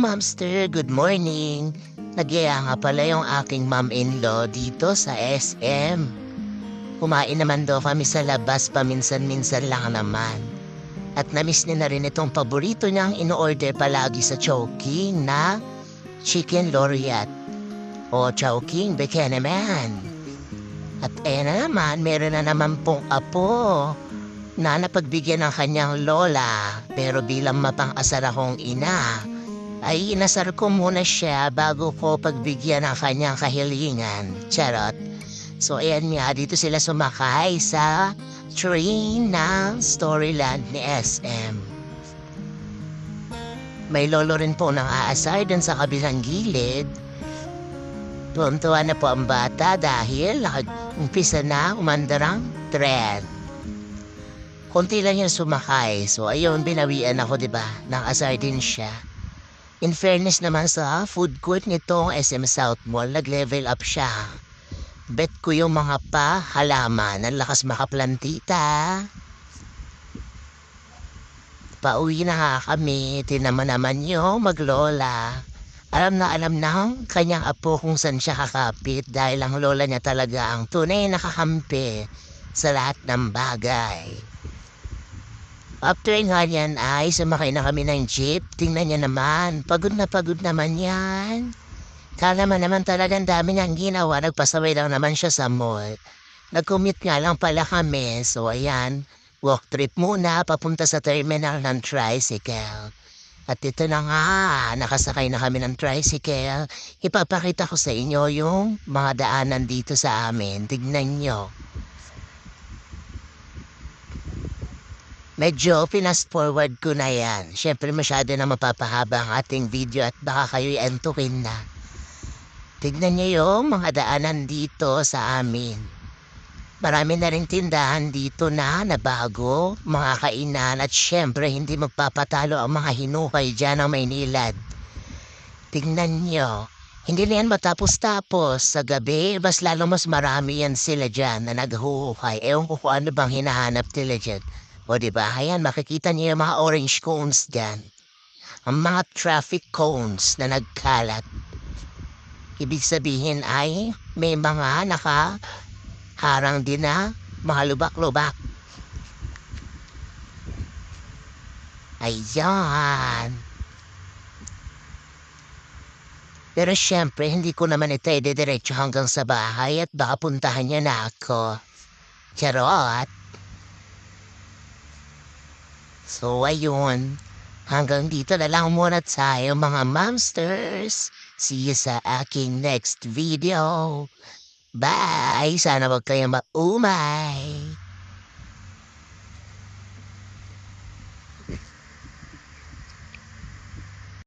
Momster, good morning. Nagyaya nga pala yung aking mom-in-law dito sa SM. Kumain naman daw kami sa labas paminsan-minsan lang naman. At namiss niya na rin itong paborito niyang ino-order palagi sa Chowking na Chicken Laureate o Chowking Bekeneman. At na naman, meron na naman pong apo na napagbigyan ng kanyang lola pero bilang mapang-asar akong ina ay inasar ko muna siya bago ko pagbigyan ng kanyang kahilingan. Charot. So ayan nga, dito sila sumakay sa train ng Storyland ni SM. May lolo rin po nang aasar dun sa kabilang gilid. Tuwan-tuwa na po ang bata dahil nag-umpisa na umandar ang tren. Konti lang yung sumakay. So ayun, binawian ako, diba? Nang-asar din siya. In fairness naman sa food court nitong SM South Mall, nag-level up siya. Bet ko yung mga halaman, ang lakas makaplantita. Pauwi na nga kami, tinaman naman yung maglola. Alam na ng kanyang apo kung saan siya kakapit dahil ang lola niya talaga ang tunay na kakampi sa lahat ng bagay. After nga yan ay sumakay na kami ng jeep. Tingnan niya naman, pagod naman yan. Kala naman talagang dami niyang ginawa, nagpasaway lang naman siya sa mall. Nag-commute nga lang pala kami, so ayan, walk trip muna papunta sa terminal ng tricycle. At ito na nga, nakasakay na kami ng tricycle. Ipapakita ko sa inyo yung mga daanan dito sa amin. Tignan nyo. Medyo pinast forward ko na yan. Siyempre masyado na mapapahaba ang ating video at baka kayo'y antukin na. Tignan niyo yung mga daanan dito sa amin. Marami na rin tindahan dito na bago, mga kainan at siyempre hindi magpapatalo ang mga hinukay dyan ng Maynilad. Tignan niyo, hindi na yan matapos-tapos. Sa gabi, mas marami yan sila dyan na naghuhukay. Ewan ko kung ano bang hinahanap nila dyan. O diba, ayan, makikita niyo yung mga orange cones dyan. Ang mga traffic cones na nagkalat. Ibig sabihin ay may mga nakaharang din na mga lubak-lubak. Ayan. Pero syempre, hindi ko naman ito diretso hanggang sa bahay at baka puntahan niya na ako. Charot. So, ayun. Hanggang dito na lang muna tayo mga momsters. See you sa aking next video. Bye! Sana wag kayong maumay.